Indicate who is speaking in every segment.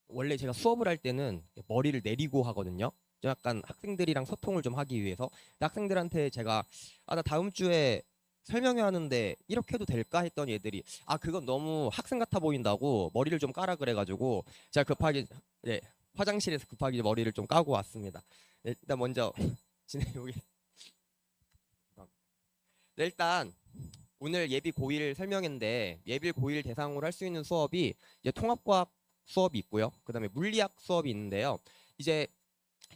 Speaker 1: 원래 제가 수업을 할 때는 머리를 내리고 하거든요. 좀 약간 학생들이랑 소통을 좀 하기 위해서. 근데 학생들한테 제가 나 다음 주에 설명회 하는데 이렇게 해도 될까 했더니 애들이 그건 너무 학생 같아 보인다고 머리를 좀 까라 그래가지고 제가 급하게 네, 화장실에서 급하게 머리를 좀 까고 왔습니다. 네, 일단 먼저 진행해 보겠습니다. 네, 일단 오늘 예비 고1 설명인데 예비 고1 대상으로 할 수 있는 수업이 이제 통합과학 수업이 있고요. 그다음에 물리학 수업이 있는데요. 이제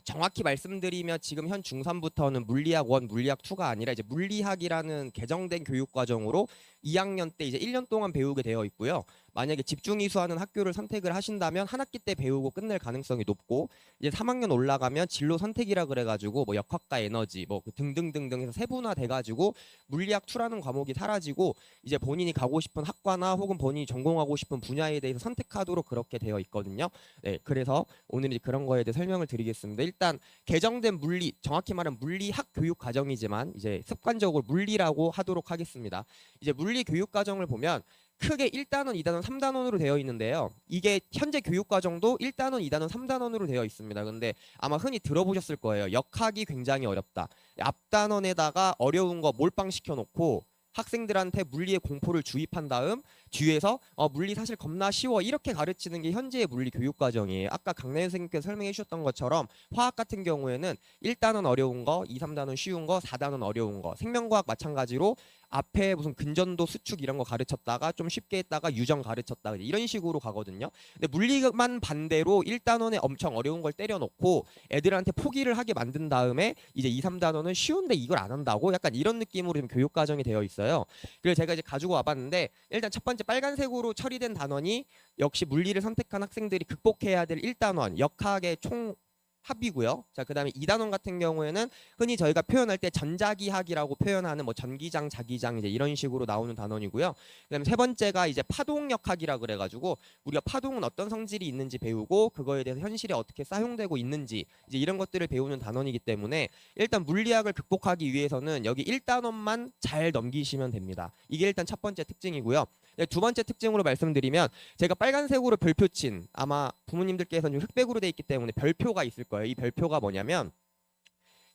Speaker 1: 정확히 말씀드리면 지금 현 중3부터는 물리학 1, 물리학 2가 아니라 이제 물리학이라는 개정된 교육 과정으로 2학년 때 이제 1년 동안 배우게 되어 있고요. 만약에 집중 이수하는 학교를 선택을 하신다면 한 학기 때 배우고 끝낼 가능성이 높고 이제 3학년 올라가면 진로 선택이라 그래가지고 뭐 역학과 에너지 뭐그 등등등등 해서 세분화 돼가지고 물리학 2라는 과목이 사라지고 이제 본인이 가고 싶은 학과나 혹은 본인이 전공하고 싶은 분야에 대해서 선택하도록 그렇게 되어 있거든요. 네, 그래서 오늘 그런 거에 대해 설명을 드리겠습니다. 일단 개정된 물리, 정확히 말하면 물리학 교육 과정이지만 이제 습관적으로 물리라고 하도록 하겠습니다. 이제 물리 교육 과정을 보면 크게 1단원, 2단원, 3단원으로 되어 있는데요. 이게 현재 교육 과정도 1단원, 2단원, 3단원으로 되어 있습니다. 근데 아마 흔히 들어보셨을 거예요. 역학이 굉장히 어렵다. 앞단원에다가 어려운 거 몰빵시켜 놓고 학생들한테 물리의 공포를 주입한 다음 뒤에서 물리 사실 겁나 쉬워 이렇게 가르치는 게 현재의 물리 교육 과정이에요. 아까 강래 선생님께서 설명해 주셨던 것처럼 화학 같은 경우에는 1단원 어려운 거, 2, 3단원 쉬운 거, 4단원 어려운 거, 생명과학 마찬가지로 앞에 무슨 근전도 수축 이런 거 가르쳤다가 좀 쉽게 했다가 유전 가르쳤다가 이런 식으로 가거든요. 근데 물리만 반대로 1단원에 엄청 어려운 걸 때려놓고 애들한테 포기를 하게 만든 다음에 이제 2, 3단원은 쉬운데 이걸 안 한다고 약간 이런 느낌으로 지금 교육 과정이 되어 있어요. 그래서 제가 이제 가지고 와봤는데 일단 첫 번째 빨간색으로 처리된 단원이 역시 물리를 선택한 학생들이 극복해야 될 1단원 역학의 총 합이고요. 자, 그다음에 2단원 같은 경우에는 흔히 저희가 표현할 때 전자기학이라고 표현하는 뭐 전기장, 자기장 이제 이런 식으로 나오는 단원이고요. 그다음에 세 번째가 이제 파동역학이라 그래가지고 우리가 파동은 어떤 성질이 있는지 배우고 그거에 대해서 현실에 어떻게 사용되고 있는지 이제 이런 것들을 배우는 단원이기 때문에 일단 물리학을 극복하기 위해서는 여기 1단원만 잘 넘기시면 됩니다. 이게 일단 첫 번째 특징이고요. 네, 두 번째 특징으로 말씀드리면 제가 빨간색으로 별표 친 아마 부모님들께서는 흑백으로 돼 있기 때문에 별표가 있을 거예요. 이 별표가 뭐냐면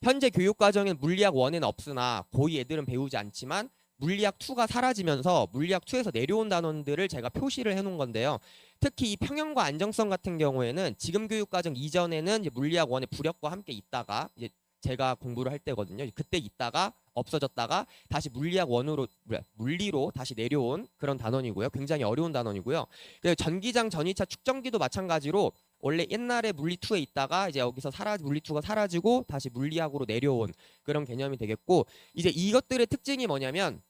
Speaker 1: 현재 교육 과정엔 물리학 1에는 없으나 고2 애들은 배우지 않지만 물리학 2가 사라지면서 물리학 2에서 내려온 단원들을 제가 표시를 해놓은 건데요. 특히 이 평형과 안정성 같은 경우에는 지금 교육 과정 이전에는 이제 물리학 1의 부력과 함께 있다가 이제 제가 공부를 할 때거든요. 그때 있다가 없어졌다가 다시 물리학 1으로 물리로 다시 내려온 그런 단원이고요. 굉장히 어려운 단원이고요. 그리고 전기장 전이차 축전기도 마찬가지로 원래 옛날에 물리 2에 있다가 이제 여기서 물리 2가 사라지고 다시 물리학으로 내려온 그런 개념이 되겠고 이제 이것들의 특징이 뭐냐면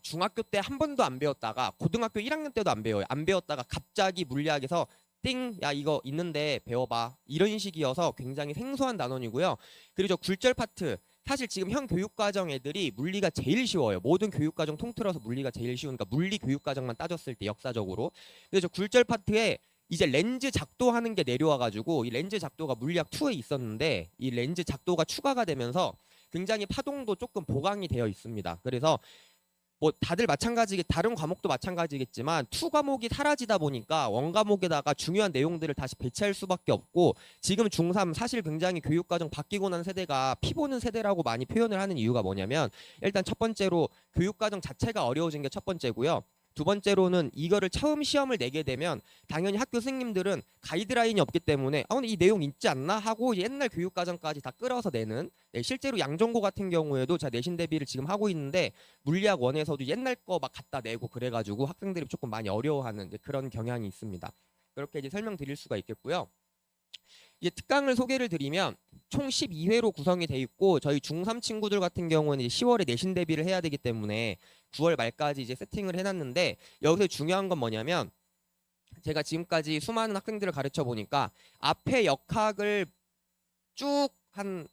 Speaker 1: 중학교 때 한 번도 안 배웠다가 고등학교 1학년 때도 안 배워요. 안 배웠다가 갑자기 물리학에서 띵, 야 이거 있는데 배워봐 이런 식이어서 굉장히 생소한 단원이고요. 그리고 저 굴절 파트 사실 지금 현 교육과정 애들이 물리가 제일 쉬워요. 모든 교육과정 통틀어서 물리가 제일 쉬우니까 물리 교육과정만 따졌을 때 역사적으로. 그래서 저 굴절 파트에 이제 렌즈 작도하는 게 내려와가지고 이 렌즈 작도가 물리학 2에 있었는데 이 렌즈 작도가 추가가 되면서 굉장히 파동도 조금 보강이 되어 있습니다. 그래서 뭐 다들 마찬가지게 다른 과목도 마찬가지겠지만 2 과목이 사라지다 보니까 1 과목에다가 중요한 내용들을 다시 배치할 수밖에 없고 지금 중3 사실 굉장히 교육과정 바뀌고 난 세대가 피 보는 세대라고 많이 표현을 하는 이유가 뭐냐면 일단 첫 번째로 교육과정 자체가 어려워진 게 첫 번째고요. 두 번째로는 이거를 처음 시험을 내게 되면 당연히 학교 선생님들은 가이드라인이 없기 때문에 근데 이 내용 있지 않나 하고 옛날 교육과정까지 다 끌어서 내는 실제로 양전고 같은 경우에도 제가 내신 대비를 지금 하고 있는데 물리학 1에서도 옛날 거 막 갖다 내고 그래가지고 학생들이 조금 많이 어려워하는 그런 경향이 있습니다. 그렇게 이제 설명드릴 수가 있겠고요. 이제 특강을 소개를 드리면 총 12회로 구성이 돼 있고 저희 중3 친구들 같은 경우는 이제 10월에 내신 대비를 해야 되기 때문에 9월 말까지 이제 세팅을 해놨는데 여기서 중요한 건 뭐냐면 제가 지금까지 수많은 학생들을 가르쳐 보니까 앞에 역학을 쭉 한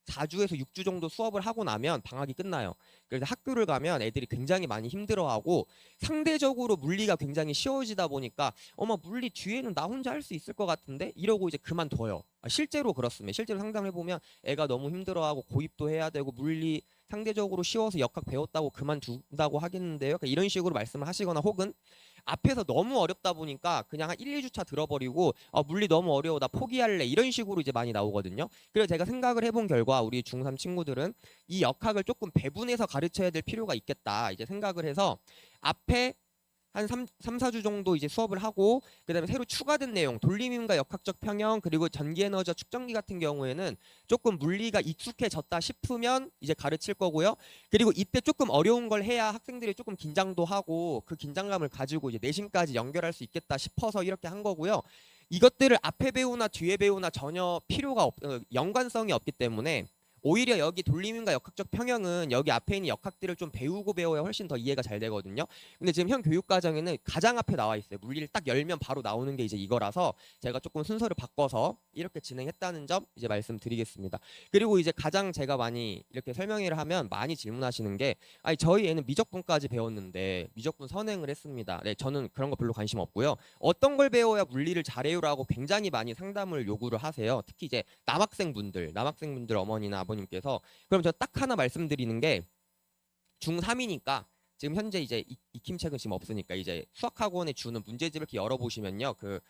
Speaker 1: 4주에서 6주 정도 수업을 하고 나면 방학이 끝나요. 그래서 학교를 가면 애들이 굉장히 많이 힘들어하고 상대적으로 물리가 굉장히 쉬워지다 보니까 어머 물리 뒤에는 나 혼자 할 수 있을 것 같은데 이러고 이제 그만둬요. 실제로 그렇습니다. 실제로 상담해 보면 애가 너무 힘들어하고 고입도 해야 되고 물리 상대적으로 쉬워서 역학 배웠다고 그만둔다고 하겠는데요. 그러니까 이런 식으로 말씀을 하시거나 혹은 앞에서 너무 어렵다 보니까 그냥 한 1, 2주차 들어버리고 물리 너무 어려워 나 포기할래 이런 식으로 이제 많이 나오거든요. 그래서 제가 생각을 해본 결과 우리 중3 친구들은 이 역학을 조금 배분해서 가르쳐야 될 필요가 있겠다 이제 생각을 해서 앞에 한 3, 4주 정도 이제 수업을 하고 그다음에 새로 추가된 내용 돌림임과 역학적 평형 그리고 전기에너지와 측정기 같은 경우에는 조금 물리가 익숙해졌다 싶으면 이제 가르칠 거고요. 그리고 이때 조금 어려운 걸 해야 학생들이 조금 긴장도 하고 그 긴장감을 가지고 이제 내신까지 연결할 수 있겠다 싶어서 이렇게 한 거고요. 이것들을 앞에 배우나 뒤에 배우나 전혀 연관성이 없기 때문에 오히려 여기 돌림임과 역학적 평형은 여기 앞에 있는 역학들을 좀 배우고 배워야 훨씬 더 이해가 잘 되거든요. 근데 지금 현 교육과정에는 가장 앞에 나와 있어요. 물리를 딱 열면 바로 나오는 게 이제 이거라서 제가 조금 순서를 바꿔서 이렇게 진행했다는 점 이제 말씀드리겠습니다. 그리고 이제 가장 제가 많이 이렇게 설명회를 하면 많이 질문하시는 게 아니 저희 애는 미적분까지 배웠는데 미적분 선행을 했습니다. 네, 저는 그런 거 별로 관심 없고요. 어떤 걸 배워야 물리를 잘해요라고 굉장히 많이 상담을 요구를 하세요. 특히 이제 남학생분들 어머니나 아버님께서 그럼 저 딱 하나 말씀드리는 게 중3이니까 지금 현재 이제 익힘책은 지금 없으니까 이제 수학학원에 주는 문제집을 이렇게 열어보시면요. 그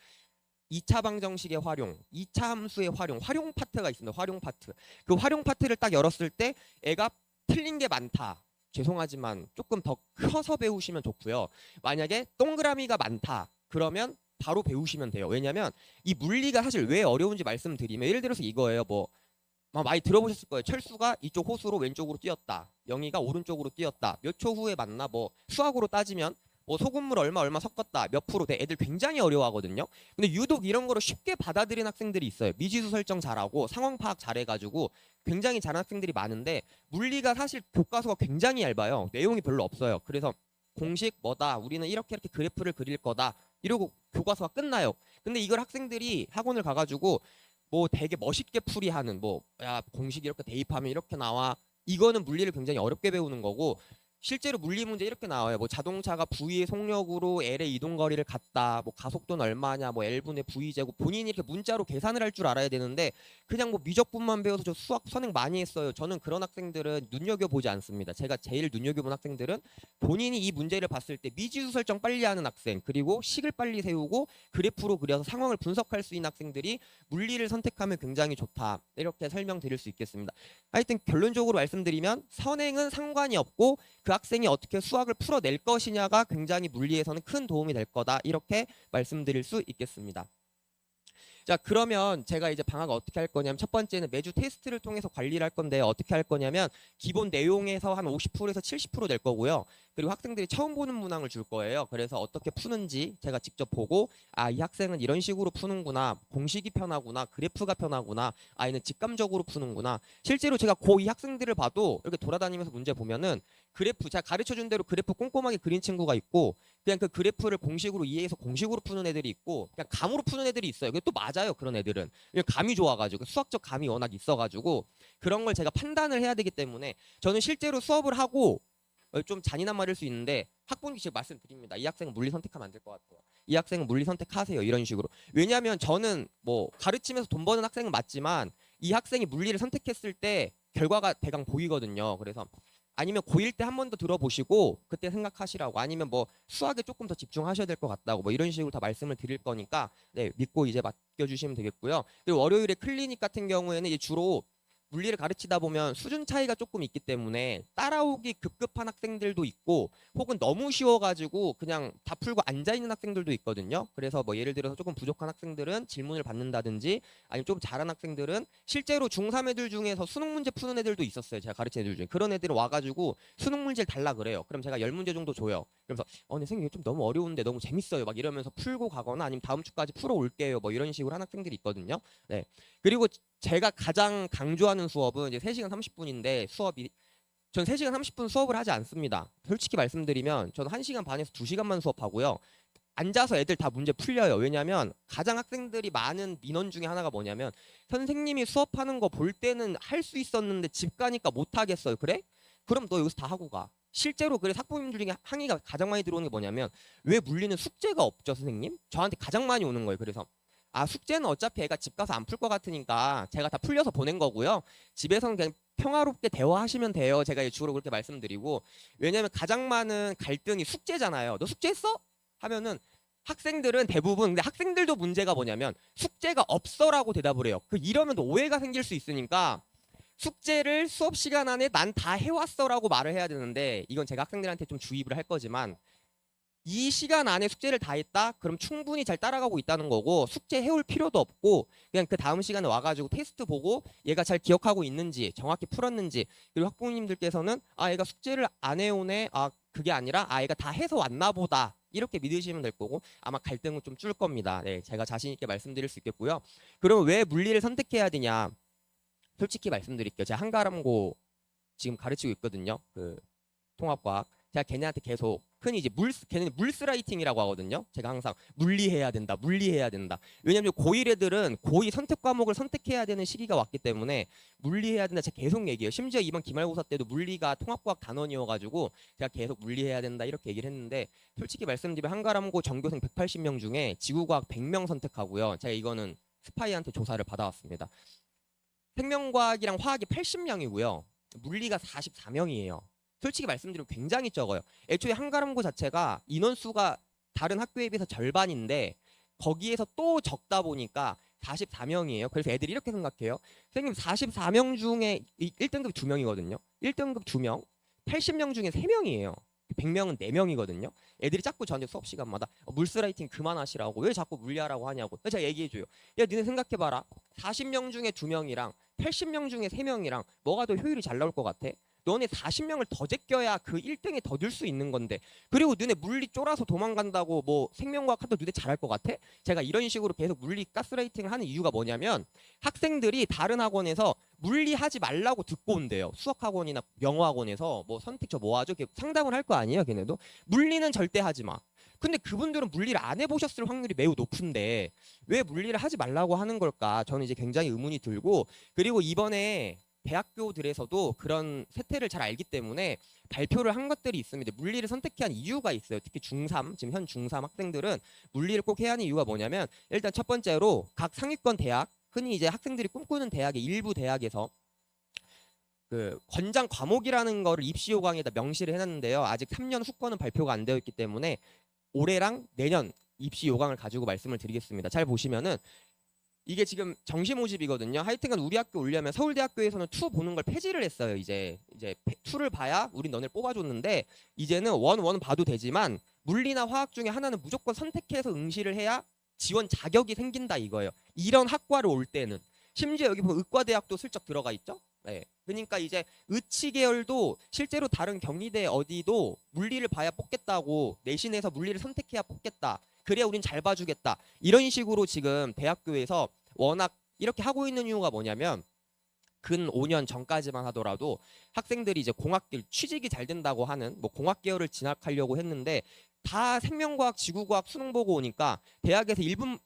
Speaker 1: 2차 방정식의 활용, 2차 함수의 활용 파트가 있습니다. 활용 파트. 그 활용 파트를 딱 열었을 때 애가 틀린 게 많다. 죄송하지만 조금 더 커서 배우시면 좋고요. 만약에 동그라미가 많다. 그러면 바로 배우시면 돼요. 왜냐면 이 물리가 사실 왜 어려운지 말씀드리면 예를 들어서 이거예요. 뭐 많이 들어보셨을 거예요. 철수가 이쪽 호수로 왼쪽으로 뛰었다. 영희가 오른쪽으로 뛰었다. 몇 초 후에 만나 뭐 수학으로 따지면 뭐 소금물 얼마 섞었다. 몇 프로 돼. 애들 굉장히 어려워하거든요. 근데 유독 이런 거를 쉽게 받아들이는 학생들이 있어요. 미지수 설정 잘하고 상황 파악 잘해가지고 굉장히 잘하는 학생들이 많은데 물리가 사실 교과서가 굉장히 얇아요. 내용이 별로 없어요. 그래서 공식 뭐다. 우리는 이렇게 그래프를 그릴 거다. 이러고 교과서가 끝나요. 근데 이걸 학생들이 학원을 가가지고 뭐 되게 멋있게 풀이하는 뭐 야 공식 이렇게 대입하면 이렇게 나와 이거는 물리를 굉장히 어렵게 배우는 거고 실제로 물리 문제 이렇게 나와요. 뭐 자동차가 V의 속력으로 L의 이동 거리를 갔다. 뭐 가속도는 얼마냐. 뭐 L분의 V 제곱. 본인이 이렇게 문자로 계산을 할 줄 알아야 되는데 그냥 뭐 미적분만 배워서 저 수학 선행 많이 했어요. 저는 그런 학생들은 눈여겨 보지 않습니다. 제가 제일 눈여겨 본 학생들은 본인이 이 문제를 봤을 때 미지수 설정 빨리 하는 학생, 그리고 식을 빨리 세우고 그래프로 그려서 상황을 분석할 수 있는 학생들이 물리를 선택하면 굉장히 좋다. 이렇게 설명드릴 수 있겠습니다. 하여튼 결론적으로 말씀드리면 선행은 상관이 없고 그 학생이 어떻게 수학을 풀어낼 것이냐가 굉장히 물리에서는 큰 도움이 될 거다. 이렇게 말씀드릴 수 있겠습니다. 자, 그러면 제가 이제 방학 어떻게 할 거냐면 첫 번째는 매주 테스트를 통해서 관리를 할 건데 어떻게 할 거냐면 기본 내용에서 한 50%에서 70%낼 거고요. 그리고 학생들이 처음 보는 문항을 줄 거예요. 그래서 어떻게 푸는지 제가 직접 보고 이 학생은 이런 식으로 푸는구나. 공식이 편하구나. 그래프가 편하구나. 얘는 직감적으로 푸는구나. 실제로 제가 고2 학생들을 봐도 이렇게 돌아다니면서 문제 보면은 그래프 제가 가르쳐준 대로 그래프 꼼꼼하게 그린 친구가 있고 그냥 그 그래프를 공식으로 이해해서 공식으로 푸는 애들이 있고 그냥 감으로 푸는 애들이 있어요. 그게 또 맞아요. 그런 애들은 감이 좋아가지고 수학적 감이 워낙 있어가지고 그런 걸 제가 판단을 해야 되기 때문에 저는 실제로 수업을 하고 좀 잔인한 말일 수 있는데 학부모님 제가 말씀드립니다. 이 학생은 물리 선택하면 안 될 것 같아요. 이 학생은 물리 선택하세요. 이런 식으로. 왜냐하면 저는 뭐 가르치면서 돈 버는 학생은 맞지만 이 학생이 물리를 선택했을 때 결과가 대강 보이거든요. 그래서 아니면 고1 때 한 번 더 들어보시고 그때 생각하시라고 아니면 뭐 수학에 조금 더 집중하셔야 될 것 같다고 뭐 이런 식으로 다 말씀을 드릴 거니까 네, 믿고 이제 맡겨주시면 되겠고요. 그리고 월요일에 클리닉 같은 경우에는 이제 주로 물리를 가르치다 보면 수준 차이가 조금 있기 때문에 따라오기 급급한 학생들도 있고 혹은 너무 쉬워가지고 그냥 다 풀고 앉아있는 학생들도 있거든요. 그래서 뭐 예를 들어서 조금 부족한 학생들은 질문을 받는다든지 아니면 좀 잘한 학생들은 실제로 중3 애들 중에서 수능 문제 푸는 애들도 있었어요. 제가 가르친 애들 중에. 그런 애들은 와가지고 수능 문제를 달라 그래요. 그럼 제가 10문제 정도 줘요. 그러면서 근데 선생님 좀 너무 어려운데 너무 재밌어요. 막 이러면서 풀고 가거나 아니면 다음 주까지 풀어 올게요. 뭐 이런 식으로 하는 학생들이 있거든요. 네. 그리고 제가 가장 강조하는 수업은 이제 3시간 30분인데 수업이 전 3시간 30분 수업을 하지 않습니다. 솔직히 말씀드리면 저는 1시간 반에서 2시간만 수업하고요. 앉아서 애들 다 문제 풀려요. 왜냐면 가장 학생들이 많은 민원 중에 하나가 뭐냐면 선생님이 수업하는 거 볼 때는 할 수 있었는데 집 가니까 못 하겠어요. 그래? 그럼 너 여기서 다 하고 가. 실제로 그래서 학부모님들 중에 항의가 가장 많이 들어오는 게 뭐냐면 왜 물리는 숙제가 없죠 선생님? 저한테 가장 많이 오는 거예요. 그래서 숙제는 어차피 애가 집 가서 안 풀 것 같으니까 제가 다 풀려서 보낸 거고요. 집에서는 그냥 평화롭게 대화하시면 돼요. 제가 주로 그렇게 말씀드리고 왜냐면 가장 많은 갈등이 숙제잖아요. 너 숙제했어? 하면은 학생들은 대부분 근데 학생들도 문제가 뭐냐면 숙제가 없어라고 대답을 해요. 이러면 오해가 생길 수 있으니까 숙제를 수업 시간 안에 난 다 해왔어라고 말을 해야 되는데 이건 제가 학생들한테 좀 주입을 할 거지만 이 시간 안에 숙제를 다 했다? 그럼 충분히 잘 따라가고 있다는 거고 숙제 해올 필요도 없고 그냥 그 다음 시간에 와가지고 테스트 보고 얘가 잘 기억하고 있는지 정확히 풀었는지 그리고 학부모님들께서는 아 얘가 숙제를 안 해오네 아 그게 아니라 아 얘가 다 해서 왔나 보다 이렇게 믿으시면 될 거고 아마 갈등은 좀 줄 겁니다. 네, 제가 자신 있게 말씀드릴 수 있겠고요. 그럼 왜 물리를 선택해야 되냐? 솔직히 말씀드릴게요. 제가 한가람고 지금 가르치고 있거든요. 그 통합과학. 제가 걔네한테 계속 흔히 이제 걔네는 물스라이팅이라고 하거든요. 제가 항상 물리해야 된다, 물리해야 된다. 왜냐면 고1 애들은 고2 선택 과목을 선택해야 되는 시기가 왔기 때문에 물리해야 된다. 제가 계속 얘기해요. 심지어 이번 기말고사 때도 물리가 통합과학 단원이어가지고 제가 계속 물리해야 된다 이렇게 얘기를 했는데 솔직히 말씀드리면 한가람고 전교생 180명 중에 지구과학 100명 선택하고요. 제가 이거는 스파이한테 조사를 받아왔습니다. 생명과학이랑 화학이 80명이고요. 물리가 44명이에요. 솔직히 말씀드리면 굉장히 적어요. 애초에 한가람고 자체가 인원수가 다른 학교에 비해서 절반인데 거기에서 또 적다 보니까 44명이에요. 그래서 애들이 이렇게 생각해요. 선생님 44명 중에 1등급 2명이거든요. 1등급 2명, 80명 중에 3명이에요. 100명은 4명이거든요. 애들이 자꾸 저한테 수업 시간마다 물스라이팅 그만하시라고 왜 자꾸 물리하라고 하냐고. 제가 얘기해줘요. 야 니네 생각해봐라. 40명 중에 2명이랑 80명 중에 3명이랑 뭐가 더 효율이 잘 나올 것 같아? 너네 40명을 더 제껴야 그 1등에 더 들 수 있는 건데 그리고 너네 물리 쫄아서 도망간다고 뭐 생명과학 하도 너네 잘할 것 같아? 제가 이런 식으로 계속 물리 가스라이팅을 하는 이유가 뭐냐면 학생들이 다른 학원에서 물리하지 말라고 듣고 온대요. 수학학원이나 영어학원에서 뭐 선택 뭐 하죠? 상담을 할 거 아니에요 걔네도? 물리는 절대 하지 마. 근데 그분들은 물리를 안 해보셨을 확률이 매우 높은데 왜 물리를 하지 말라고 하는 걸까? 저는 이제 굉장히 의문이 들고 그리고 이번에 대학교들에서도 그런 세태를 잘 알기 때문에 발표를 한 것들이 있습니다. 물리를 선택해야 하는 이유가 있어요. 특히 중3, 지금 현 중3 학생들은 물리를 꼭 해야 하는 이유가 뭐냐면 일단 첫 번째로 각 상위권 대학, 흔히 이제 학생들이 꿈꾸는 대학의 일부 대학에서 그 권장 과목이라는 거를 입시 요강에다 명시를 해놨는데요. 아직 3년 후권은 발표가 안 되어 있기 때문에 올해랑 내년 입시 요강을 가지고 말씀을 드리겠습니다. 잘 보시면은 이게 지금 정시 모집이거든요. 하여튼간 우리 학교 오려면 서울대학교에서는 투 보는 걸 폐지를 했어요. 이제 투를 봐야 우린 너네를 뽑아줬는데 이제는 원 봐도 되지만 물리나 화학 중에 하나는 무조건 선택해서 응시를 해야 지원 자격이 생긴다 이거예요. 이런 학과를 올 때는 심지어 여기 보면 의과대학도 슬쩍 들어가 있죠. 네. 그러니까 이제 의치 계열도 실제로 다른 경희대 어디도 물리를 봐야 뽑겠다고 내신에서 물리를 선택해야 뽑겠다. 그래야 우린 잘 봐주겠다. 이런 식으로 지금 대학교에서 워낙 이렇게 하고 있는 이유가 뭐냐면 근 5년 전까지만 하더라도 학생들이 이제 공학길 취직이 잘 된다고 하는 뭐 공학 계열을 진학하려고 했는데 다 생명과학, 지구과학 수능 보고 오니까 대학에서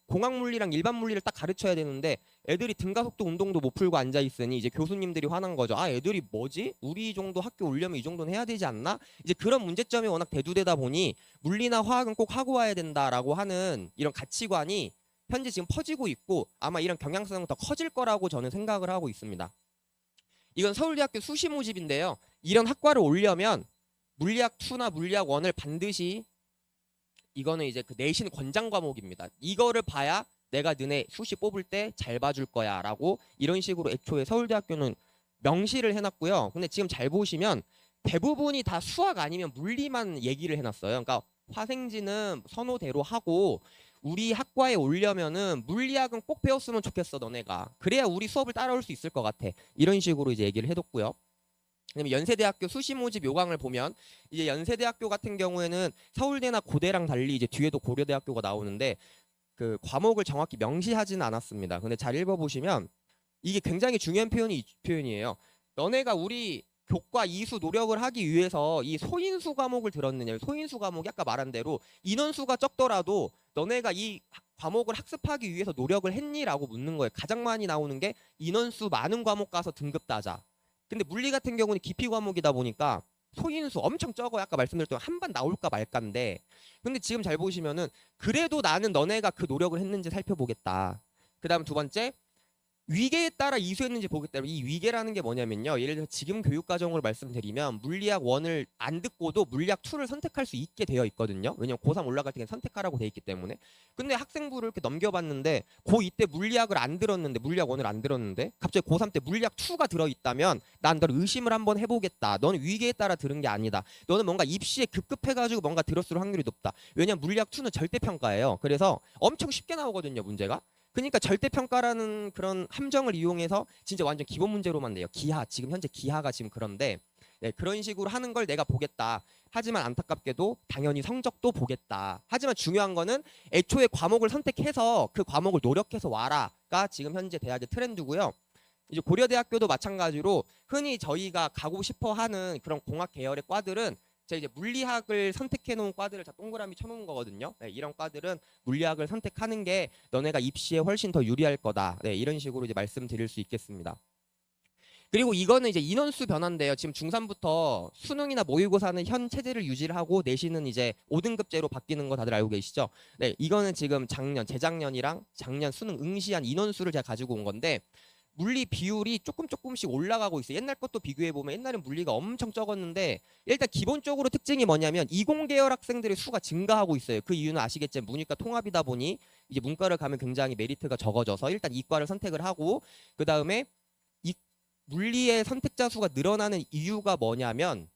Speaker 1: 공학 물리랑 일반 물리를 딱 가르쳐야 되는데 애들이 등가속도 운동도 못 풀고 앉아 있으니 이제 교수님들이 화난 거죠. 아 애들이 뭐지? 우리 정도 학교 오려면 이 정도는 해야 되지 않나? 이제 그런 문제점이 워낙 대두되다 보니 물리나 화학은 꼭 하고 와야 된다라고 하는 이런 가치관이 현재 지금 퍼지고 있고 아마 이런 경향성은 더 커질 거라고 저는 생각을 하고 있습니다. 이건 서울대학교 수시 모집인데요. 이런 학과를 오려면 물리학 2나 물리학 1을 반드시 이거는 이제 그 내신 권장 과목입니다. 이거를 봐야 내가 너네 수시 뽑을 때 잘 봐줄 거야 라고 이런 식으로 애초에 서울대학교는 명시를 해놨고요. 근데 지금 잘 보시면 대부분이 다 수학 아니면 물리만 얘기를 해놨어요. 그러니까 화생지는 선호대로 하고 우리 학과에 오려면은 물리학은 꼭 배웠으면 좋겠어 너네가. 그래야 우리 수업을 따라올 수 있을 것 같아. 이런 식으로 이제 얘기를 해뒀고요. 그다음에 연세대학교 수시 모집 요강을 보면 이제 연세대학교 같은 경우에는 서울대나 고대랑 달리 이제 뒤에도 고려대학교가 나오는데 그 과목을 정확히 명시하지는 않았습니다. 근데 잘 읽어보시면 이게 굉장히 중요한 표현이에요. 너네가 우리 교과 이수 노력을 하기 위해서 이 소인수 과목을 들었느냐. 소인수 과목이 아까 말한 대로 인원수가 적더라도 너네가 이 과목을 학습하기 위해서 노력을 했니라고 묻는 거예요. 가장 많이 나오는 게 인원수 많은 과목 가서 등급 따자. 근데 물리 같은 경우는 깊이 과목이다 보니까 소인수 엄청 적어요. 아까 말씀드렸던 한 번 나올까 말까인데 근데 지금 잘 보시면은 그래도 나는 너네가 그 노력을 했는지 살펴보겠다. 그 다음 두 번째 위계에 따라 이수했는지 보겠다. 이 위계라는 게 뭐냐면요. 예를 들어서 지금 교육과정으로 말씀드리면 물리학 1을 안 듣고도 물리학 2를 선택할 수 있게 되어 있거든요. 왜냐면 고3 올라갈 때는 선택하라고 돼 있기 때문에. 근데 학생부를 이렇게 넘겨봤는데 고2 때 물리학을 안 들었는데 물리학 1을 안 들었는데 갑자기 고3 때 물리학 2가 들어있다면 난 널 의심을 한번 해보겠다. 너는 위계에 따라 들은 게 아니다. 너는 뭔가 입시에 급급해가지고 뭔가 들었을 확률이 높다. 왜냐면 물리학 2는 절대평가예요. 그래서 엄청 쉽게 나오거든요. 문제가. 그러니까 절대평가라는 그런 함정을 이용해서 진짜 완전 기본 문제로만 내요. 기하, 지금 현재 기하가 지금 그런데 네, 그런 식으로 하는 걸 내가 보겠다. 하지만 안타깝게도 당연히 성적도 보겠다. 하지만 중요한 거는 애초에 과목을 선택해서 그 과목을 노력해서 와라가 지금 현재 대학의 트렌드고요. 이제 고려대학교도 마찬가지로 흔히 저희가 가고 싶어 하는 그런 공학 계열의 과들은 제가 이제 물리학을 선택해 놓은 과들을 다 동그라미 쳐놓은 거거든요. 네, 이런 과들은 물리학을 선택하는 게 너네가 입시에 훨씬 더 유리할 거다. 네, 이런 식으로 이제 말씀드릴 수 있겠습니다. 그리고 이거는 이제 인원수 변화인데요. 지금 중3부터 수능이나 모의고사는 현 체제를 유지를 하고 내신은 이제 5등급제로 바뀌는 거 다들 알고 계시죠? 네, 이거는 지금 작년, 재작년이랑 작년 수능 응시한 인원수를 제가 가지고 온 건데 물리 비율이 조금씩 올라가고 있어요. 옛날 것도 비교해 보면 옛날엔 물리가 엄청 적었는데 일단 기본적으로 특징이 뭐냐면 이공계열 학생들의 수가 증가하고 있어요. 그 이유는 아시겠지만 문이과 통합이다 보니 이제 문과를 가면 굉장히 메리트가 적어져서 일단 이과를 선택을 하고 그 다음에 이 물리의 선택자 수가 늘어나는 이유가 뭐냐면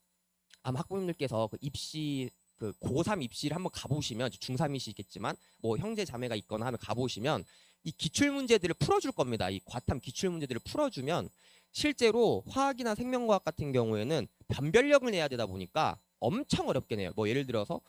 Speaker 1: 아마 학부모님들께서 그 입시 그 고3 입시를 한번 가보시면 중3이시겠지만 뭐 형제 자매가 있거나 하면 가보시면 이 기출 문제들을 풀어줄 겁니다. 이 과탐 기출 문제들을 풀어주면 실제로 화학이나 생명과학 같은 경우에는 변별력을 내야 되다 보니까 엄청 어렵게 내요. 뭐 예를 들어서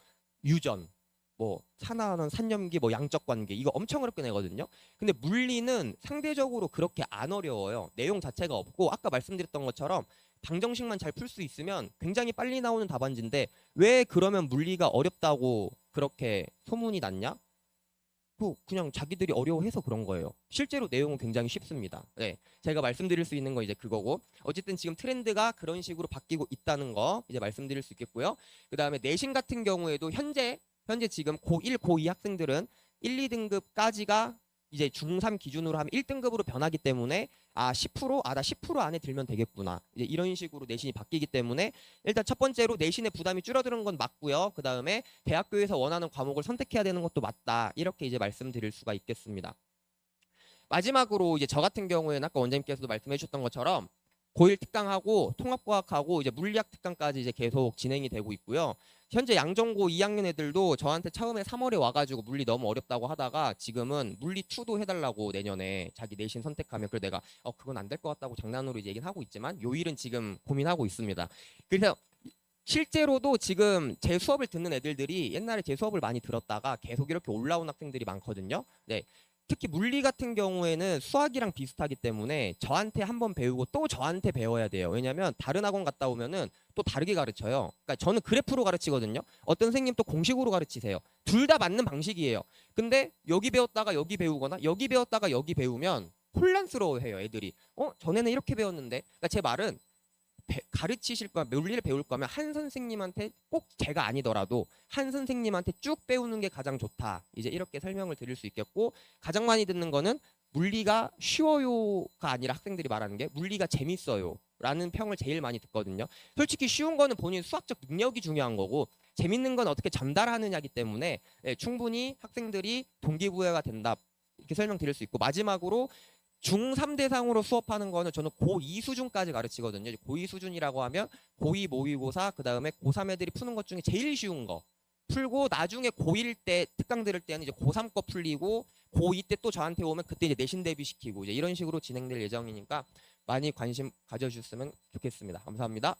Speaker 1: 유전, 뭐 산화는 산염기, 뭐 양적 관계 이거 엄청 어렵게 내거든요. 근데 물리는 상대적으로 그렇게 안 어려워요. 내용 자체가 없고 아까 말씀드렸던 것처럼 방정식만 잘 풀 수 있으면 굉장히 빨리 나오는 답안지인데 왜 그러면 물리가 어렵다고 그렇게 소문이 났냐? 그냥 자기들이 어려워해서 그런 거예요. 실제로 내용은 굉장히 쉽습니다. 네, 제가 말씀드릴 수 있는 건 이제 그거고 어쨌든 지금 트렌드가 그런 식으로 바뀌고 있다는 거 이제 말씀드릴 수 있겠고요. 그 다음에 내신 같은 경우에도 현재 지금 고1, 고2 학생들은 1, 2등급까지가 이제 중3 기준으로 하면 1등급으로 변하기 때문에 나 10% 안에 들면 되겠구나. 이제 이런 식으로 내신이 바뀌기 때문에 일단 첫 번째로 내신의 부담이 줄어드는 건 맞고요. 그 다음에 대학교에서 원하는 과목을 선택해야 되는 것도 맞다. 이렇게 이제 말씀드릴 수가 있겠습니다. 마지막으로 이제 저 같은 경우에는 아까 원장님께서도 말씀해 주셨던 것처럼 고1 특강하고 통합과학하고 이제 물리학 특강까지 이제 계속 진행이 되고 있고요. 현재 양정고 2학년 애들도 저한테 처음에 3월에 와가지고 물리 너무 어렵다고 하다가 지금은 물리 2도 해달라고 내년에 자기 내신 선택하면 그래서 내가 그건 안 될 것 같다고 장난으로 이제 얘기는 하고 있지만 요 일은 지금 고민하고 있습니다. 그래서 실제로도 지금 제 수업을 듣는 애들이 옛날에 제 수업을 많이 들었다가 계속 이렇게 올라온 학생들이 많거든요. 네. 특히 물리 같은 경우에는 수학이랑 비슷하기 때문에 저한테 한번 배우고 또 저한테 배워야 돼요. 왜냐하면 다른 학원 갔다 오면은 또 다르게 가르쳐요. 그러니까 저는 그래프로 가르치거든요. 어떤 선생님 또 공식으로 가르치세요. 둘 다 맞는 방식이에요. 근데 여기 배웠다가 여기 배우거나 여기 배웠다가 여기 배우면 혼란스러워해요. 애들이. 전에는 이렇게 배웠는데. 그러니까 제 말은 가르치실 거면 물리를 배울 거면 한 선생님한테 꼭 제가 아니더라도 한 선생님한테 쭉 배우는 게 가장 좋다. 이제 이렇게 설명을 드릴 수 있겠고 가장 많이 듣는 거는 물리가 쉬워요가 아니라 학생들이 말하는 게 물리가 재밌어요. 라는 평을 제일 많이 듣거든요. 솔직히 쉬운 거는 본인 수학적 능력이 중요한 거고 재밌는 건 어떻게 전달하느냐기 때문에 충분히 학생들이 동기부여가 된다. 이렇게 설명드릴 수 있고 마지막으로 중3 대상으로 수업하는 거는 저는 고2 수준까지 가르치거든요. 고2 수준이라고 하면 고2 모의고사 그다음에 고3 애들이 푸는 것 중에 제일 쉬운 거 풀고 나중에 고1 때 특강 들을 때는 이제 고3 거 풀리고 고2 때 또 저한테 오면 그때 이제 내신 대비 시키고 이제 이런 식으로 진행될 예정이니까 많이 관심 가져주셨으면 좋겠습니다. 감사합니다.